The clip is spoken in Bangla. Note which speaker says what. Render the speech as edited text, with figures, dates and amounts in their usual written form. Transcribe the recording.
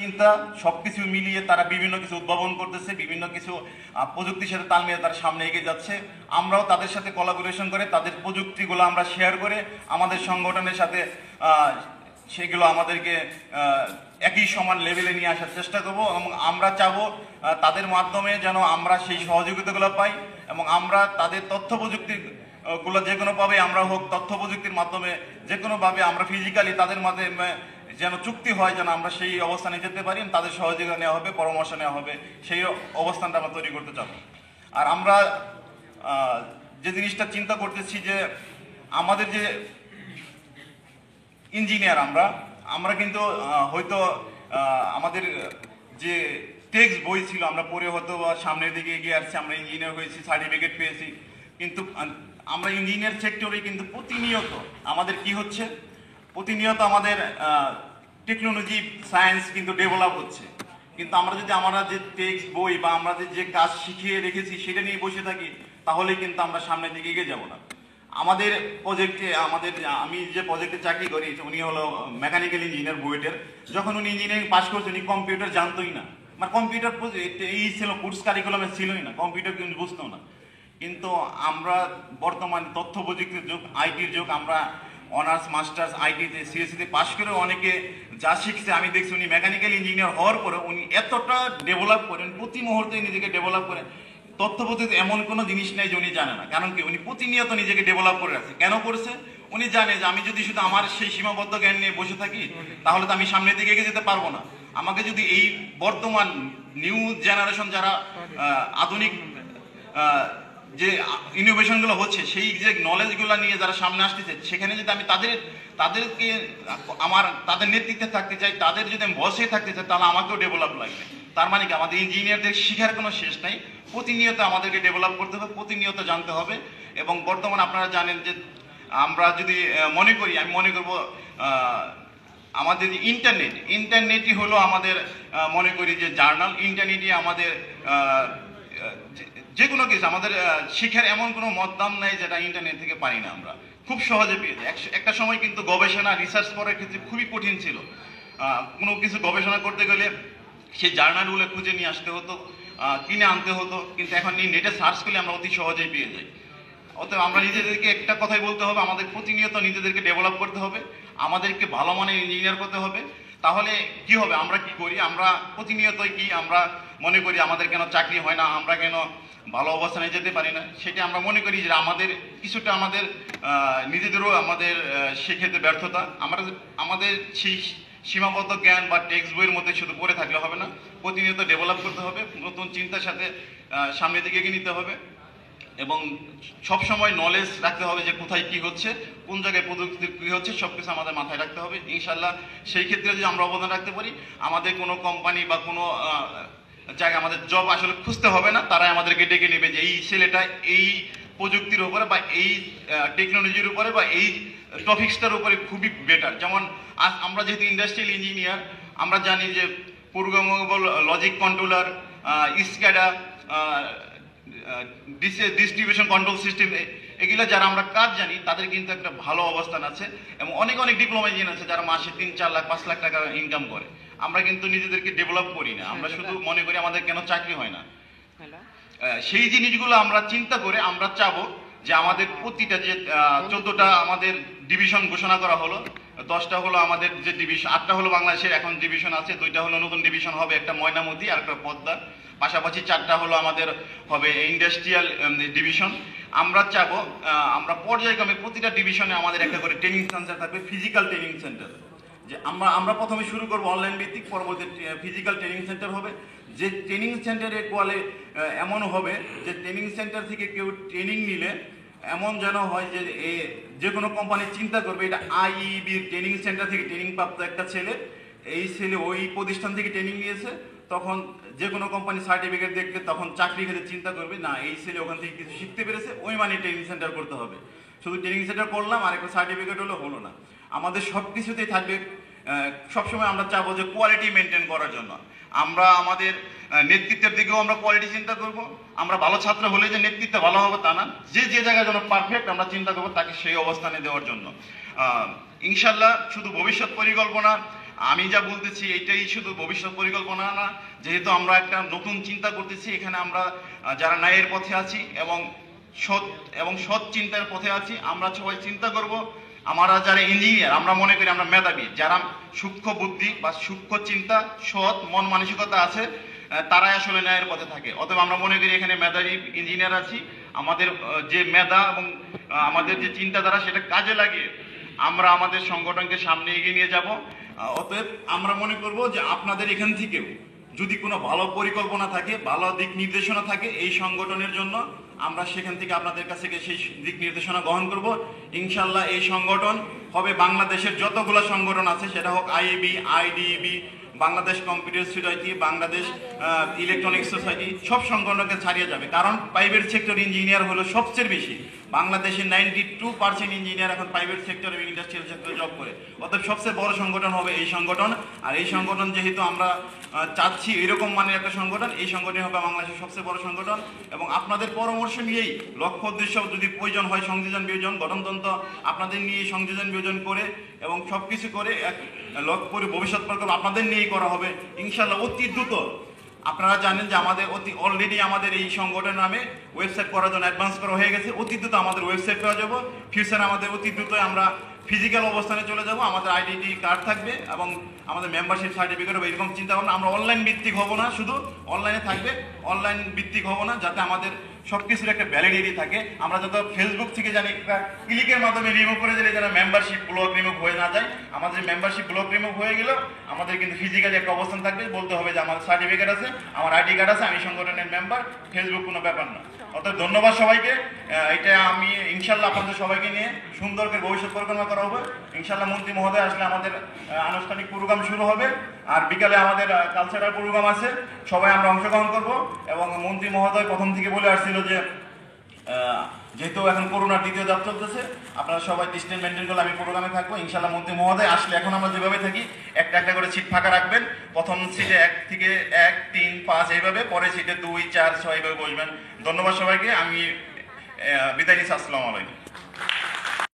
Speaker 1: চিন্তা সবকিছু মিলিয়ে তারা বিভিন্ন কিছু উদ্ভাবন করতেছে, বিভিন্ন কিছু প্রযুক্তির সাথে তাল মিলিয়ে তারা সামনে এগিয়ে যাচ্ছে। আমরাও তাদের সাথে কোলাবোরেশন করে তাদের প্রযুক্তিগুলো আমরা শেয়ার করে আমাদের সংগঠনের সাথে সেগুলো আমাদেরকে একই সমান লেভেলে নিয়ে আসার চেষ্টা করব এবং আমরা চাবো তাদের মাধ্যমে যেন আমরা সেই সহযোগিতাগুলো পাই এবং আমরা তাদের তথ্য প্রযুক্তির গুলো যে কোনোভাবে আমরা হোক তথ্য প্রযুক্তির মাধ্যমে যে কোনোভাবে আমরা ফিজিক্যালি তাদের মাধ্যমে যেন চুক্তি হয় যেন আমরা সেই অবস্থানে যেতে পারি, তাদের সহযোগিতা নেওয়া হবে, পরামর্শ নেওয়া হবে, সেই অবস্থানটা আমরা তৈরি করতে চাবো। আর আমরা যে জিনিসটা চিন্তা করতেছি যে আমাদের যে ইঞ্জিনিয়ার আমরা কিন্তু হয়তো আমাদের যে টেক্সট বই ছিল আমরা পড়ে হয়তো সামনের দিকে এগিয়ে আসছি, আমরা ইঞ্জিনিয়ার হয়েছি, সার্টিফিকেট পেয়েছি, কিন্তু আমরা ইঞ্জিনিয়ার সেক্টরে কিন্তু প্রতিনিয়ত আমাদের কি হচ্ছে, প্রতিনিয়ত আমাদের টেকনোলজি সায়েন্স কিন্তু ডেভেলপ হচ্ছে, কিন্তু আমরা যে টেক্সট বই বা আমরা যে কাজ শিখিয়ে রেখেছি সেটা নিয়ে বসে থাকি তাহলে কিন্তু আমরা সামনের দিকে এগিয়ে যাব না। আমাদের প্রজেক্টে আমি যে প্রজেক্টে চাকরি করি উনি হলো মেকানিক্যাল ইঞ্জিনিয়ার বুয়েটের। যখন উনি ইঞ্জিনিয়ারিং পাস করছেন উনি কম্পিউটার জানতোই না, মানে কম্পিউটার এই ছিল কোর্স কারিকুলামে ছিলই না, কম্পিউটার কিন্তু বুঝতো না। কিন্তু আমরা বর্তমান তথ্য প্রযুক্তির যুগ, আইটির যুগ, আমরা অনার্স মাস্টার্স আইটিতে সিএসসিতে পাস করে অনেকে যা শিখছে আমি দেখছি উনি মেকানিক্যাল ইঞ্জিনিয়ার হওয়ার পরে উনি এতটা ডেভেলপ করেন, প্রতি মুহূর্তে নিজেকে ডেভেলপ করেন। তথ্য প্রযুক্তি এমন কোনো জিনিস নেই যে উনি জানে না, কারণ কি উনি প্রতিনিয়ত নিজেকে ডেভেলপ করে আছে। কেন করছে? উনি জানে যে আমি যদি শুধু আমার সেই সীমাবদ্ধ জ্ঞান নিয়ে বসে থাকি তাহলে তো আমি সামনের দিকে এগিয়ে যেতে পারবো না। আমাকে যদি এই বর্তমান নিউ জেনারেশন যারা আধুনিক যে ইনোভেশনগুলো হচ্ছে সেই যে নলেজগুলো নিয়ে যারা সামনে আসতেছে সেখানে যদি আমি তাদেরকে তাদের নেতৃত্বে থাকতে চাই, তাদের যদি আমি বসে থাকতে চাই তাহলে আমাকেও ডেভেলপ লাগবে। তার মানে কি আমাদের ইঞ্জিনিয়ারদের শেখার কোনো শেষ নাই, প্রতিনিয়ত আমাদেরকে ডেভেলপ করতে হবে, প্রতিনিয়ত জানতে হবে। এবং বর্তমানে আপনারা জানেন যে আমরা যদি আমি মনে করব আমাদের যে ইন্টারনেটই হলো আমাদের মনে করি যে জার্নাল, ইন্টারনেটই আমাদের যে কোনো কিছু আমাদের শিক্ষার এমন কোনো মতদান নাই যেটা ইন্টারনেট থেকে পাই না, আমরা খুব সহজে পেয়ে যাই। একটা সময় কিন্তু গবেষণা রিসার্চ করার ক্ষেত্রে খুবই কঠিন ছিল, কোনো কিছু গবেষণা করতে গেলে সেই জার্নালগুলো খুঁজে নিয়ে আসতে হতো, কিনে আনতে হতো, কিন্তু এখন নেটে সার্চ করলে আমরা অতি সহজেই পেয়ে যাই। অতএব আমরা নিজেদেরকে একটা কথাই বলতে হবে, আমাদের প্রতিনিয়ত নিজেদেরকে ডেভেলপ করতে হবে, আমাদেরকে ভালো মানের ইঞ্জিনিয়ার করতে হবে। তাহলে কি হবে, আমরা কি করি, আমরা প্রতিনিয়তই আমরা মনে করি আমাদের কেন চাকরি হয় না, আমরা কেন ভালো অবস্থানে যেতে পারি না, সেটা আমরা মনে করি যে আমাদের কিছুটা আমাদের নিজেদেরও আমাদের সেক্ষেত্রে ব্যর্থতা। আমাদের সেই সীমাবদ্ধ জ্ঞান বা টেক্সট বইয়ের মধ্যে শুধু পড়ে থাকলে হবে না, প্রতিনিয়ত ডেভেলপ করতে হবে, নতুন চিন্তার সাথে সামনের দিকে এগিয়ে নিতে হবে এবং সবসময় নলেজ রাখতে হবে যে কোথায় কি হচ্ছে, কোন জায়গায় প্রযুক্তি কি হচ্ছে, সবকিছু আমাদের মাথায় রাখতে হবে। ইনশাল্লাহ সেই ক্ষেত্রে যদি আমরা অবদান রাখতে পারি আমাদের কোনো কোম্পানি বা কোনো জায়গায় আমাদের জব আসলে খুঁজতে হবে না, তারাই আমাদেরকে ডেকে নেবে যে এই ছেলেটা এই প্রযুক্তির উপরে বা এই টেকনোলজির উপরে বা এই টপিক্সটার উপরে খুবই বেটার। যেমন আমরা যেহেতু ইন্ডাস্ট্রিয়াল ইঞ্জিনিয়ার, আমরা জানি যে programmable logic controller, SCADA, distribution control system, এগুলো যারা আমরা কাজ জানি তাদের কিন্তু একটা ভালো অবস্থান আছে এবং অনেক ডিপ্লোমা ইঞ্জিনিয়ার আছে যারা মাসে 3-4 লাখ 5 লাখ টাকা ইনকাম করে। আমরা কিন্তু নিজেদেরকে ডেভেলপ করি না, আমরা শুধু মনে করি আমাদের কেন চাকরি হয় না। সেই জিনিসগুলো আমরা চিন্তা করে আমরা চাবো যে আমাদের প্রতিটা যে 14টা আমাদের ডিভিশন ঘোষণা করা হলো, 10টা হলো আমাদের যে ডিভিশন, 8টা হলো বাংলাদেশের এখন ডিভিশন আছে, 2টা হলো নতুন ডিভিশন হবে, একটা ময়নামতি আর একটা পদ্মা, পাশাপাশি 4টা হলো আমাদের হবে ইন্ডাস্ট্রিয়াল ডিভিশন। আমরা চাবো আমরা পর্যায়ক্রমে প্রতিটা ডিভিশনে আমাদের একটা করে ট্রেনিং সেন্টার থাকবে, ফিজিক্যাল ট্রেনিং সেন্টার। যে আমরা প্রথমে শুরু করবো অনলাইন ভিত্তিক, পরবর্তী ফিজিক্যাল ট্রেনিং সেন্টার হবে। যে ট্রেনিং সেন্টারে এমন হবে যে ট্রেনিং সেন্টার থেকে কেউ ট্রেনিং নিলে এমন যেন হয় যে কোনো কোম্পানি চিন্তা করবে এটা আইইবির ট্রেনিং সেন্টার থেকে ট্রেনিং প্রাপ্ত একটা ছেলে, এই ছেলে ওই প্রতিষ্ঠান থেকে ট্রেনিং নিয়েছে, তখন যে কোনো কোম্পানি সার্টিফিকেট দেখবে তখন চাকরি ক্ষেত্রে চিন্তা করবে না এই ছেলে ওখান থেকে কিছু শিখতে পেরেছে, ওই মানে ট্রেনিং সেন্টার করতে হবে। শুধু ট্রেনিং সেন্টার করলাম আর একটা সার্টিফিকেট হলো না। আমাদের সব কিছুতেই থাকবে, সবসময় আমরা চাবো যে কোয়ালিটি মেনটেন করার জন্য আমরা আমাদের নেতৃত্বের দিকেও আমরা কোয়ালিটি চিন্তা করব। আমরা ভালো ছাত্র হলে যে নেতৃত্ব ভালো হবে তা না, যে জায়গায় যেন পারফেক্ট আমরা চিন্তা করবো তাকে সেই অবস্থানে দেওয়ার জন্য। ইনশাল্লাহ শুধু ভবিষ্যৎ পরিকল্পনা আমি যা বলতেছি এটাই শুধু ভবিষ্যৎ পরিকল্পনা না, যেহেতু আমরা একটা নতুন চিন্তা করতেছি, এখানে আমরা যারা ন্যায়ের পথে আছি এবং সৎ চিন্তার পথে আছি, আমরা সবাই চিন্তা করব আমরা যারা ইঞ্জিনিয়ার, আমরা মনে করি আমরা মেধাবী, যারা সূক্ষ্ম বুদ্ধি বা সূক্ষ্ম চিন্তা, সৎ মন মানসিকতা আছে, তারাই আসলে ন্যায়ের পথে থাকে। অতএব আমরা মনে করি এখানে মেধাবী ইঞ্জিনিয়ার আছি, আমাদের যে মেধা এবং আমাদের যে চিন্তাধারা সেটা কাজে লাগিয়ে আমরা আমাদের সংগঠনকে সামনে এগিয়ে নিয়ে যাব। অতএব আমরা মনে করব যে আপনাদের এখান থেকেও যদি কোনো ভালো পরিকল্পনা থাকে, ভালো দিক নির্দেশনা থাকে এই সংগঠনের জন্য, আমরা সেখান থেকে আপনাদের কাছ থেকে সেই দিক নির্দেশনা গ্রহণ করব। ইনশাল্লাহ এই সংগঠন হবে বাংলাদেশের যতগুলো সংগঠন আছে, সেটা হোক IAB, IDEB, Bangladesh computer society, Bangladesh electronics society, সব সংগঠনকে ছাড়িয়ে যাবে। কারণ প্রাইভেট সেক্টর ইঞ্জিনিয়ার হলো সবচেয়ে বেশি, বাংলাদেশের 92% ইঞ্জিনিয়ার এখন প্রাইভেট সেক্টর এবং ইন্ডাস্ট্রিয়াল সেক্টরে জব করে। অর্থাৎ সবচেয়ে বড় সংগঠন হবে এই সংগঠন। আর এই সংগঠন যেহেতু আমরা চাচ্ছি এরকম মানের একটা সংগঠন, এই সংগঠন হবে বাংলাদেশের সবচেয়ে বড় সংগঠন। এবং আপনাদের পরামর্শ নিয়েই লক্ষ্য উদ্দেশ্য যদি প্রয়োজন হয় সংযোজন বিয়োজন গঠনতন্ত্র আপনাদের নিয়ে সংযোজন বিয়োজন করে এবং সবকিছু করে এক লক্ষ্য ভবিষ্যৎ প্রকল্প আপনাদের নিয়েই করা হবে ইনশাল্লাহ অতি দ্রুত। আপনারা জানেন যে আমাদের অলরেডি আমাদের এই সংগঠনের নামে ওয়েবসাইট করার জন্য অ্যাডভান্স করা হয়ে গেছে। অতি দ্রুত আমাদের ওয়েবসাইট করা যাব। ফিউচারে আমাদের অতি দ্রুত আমরা ফিজিক্যাল অবস্থানে চলে যাব, আমাদের আইডেন্টি কার্ড থাকবে এবং আমাদের মেম্বারশিপ সার্টিফিকেট হবে। এরকম চিন্তা ভাবনা, আমরা অনলাইন ভিত্তিক হব না, শুধু অনলাইনে থাকবে, অনলাইন ভিত্তিক হব না, যাতে আমাদের সবকিছুর একটা ভ্যালিডিটি থাকে। আমরা যত ফেসবুক থেকে জানি একটা ক্লিকের মাধ্যমে রিমুভ করে দিলে যেন মেম্বারশিপ ব্লক রিমুভ হয়ে না যায়। আমাদের মেম্বারশিপ ব্লক রিমুভ হয়ে গেলেও আমাদের কিন্তু ফিজিক্যালি একটা অবস্থান থাকবে, বলতে হবে যে আমার সার্টিফিকেট আছে, আমার আইডি কার্ড আছে, আমি সংগঠনের মেম্বার। ফেসবুক কোনো ব্যাপার না। অর্থাৎ ধন্যবাদ সবাইকে। এটা আমি ইনশাল্লাহ আপনাদের সবাইকে নিয়ে সুন্দর করে ভবিষ্যৎ পরিকল্পনা করা হবে। ইনশাল্লাহ মন্ত্রী মহোদয় আসলে আমাদের আনুষ্ঠানিক প্রোগ্রাম শুরু হবে, আর বিকালে আমাদের কালচারাল প্রোগ্রাম আছে, সবাই আমরা অংশগ্রহণ করব। এবং মন্ত্রী মহোদয় প্রথম থেকে বলে আসছিল যে যেহেতু এখন করোনার দ্বিতীয় ধাপ চলতেছে, আপনারা সবাই ডিস্টেন্স মেনটেন করলে আমি প্রোগ্রামে থাকবো। ইনশাল্লাহ মন্ত্রী মহোদয় আসলে এখন আমরা যেভাবে থাকি একটা একটা করে সিট ফাঁকা রাখবেন। প্রথম সিটে 1 থেকে 1, 3, 5 এইভাবে, পরে সিটে 2, 4, 6 এইভাবে বসবেন। ধন্যবাদ সবাইকে। আমি বিদায় নিচ্ছি। আসসালামু আলাইকুম।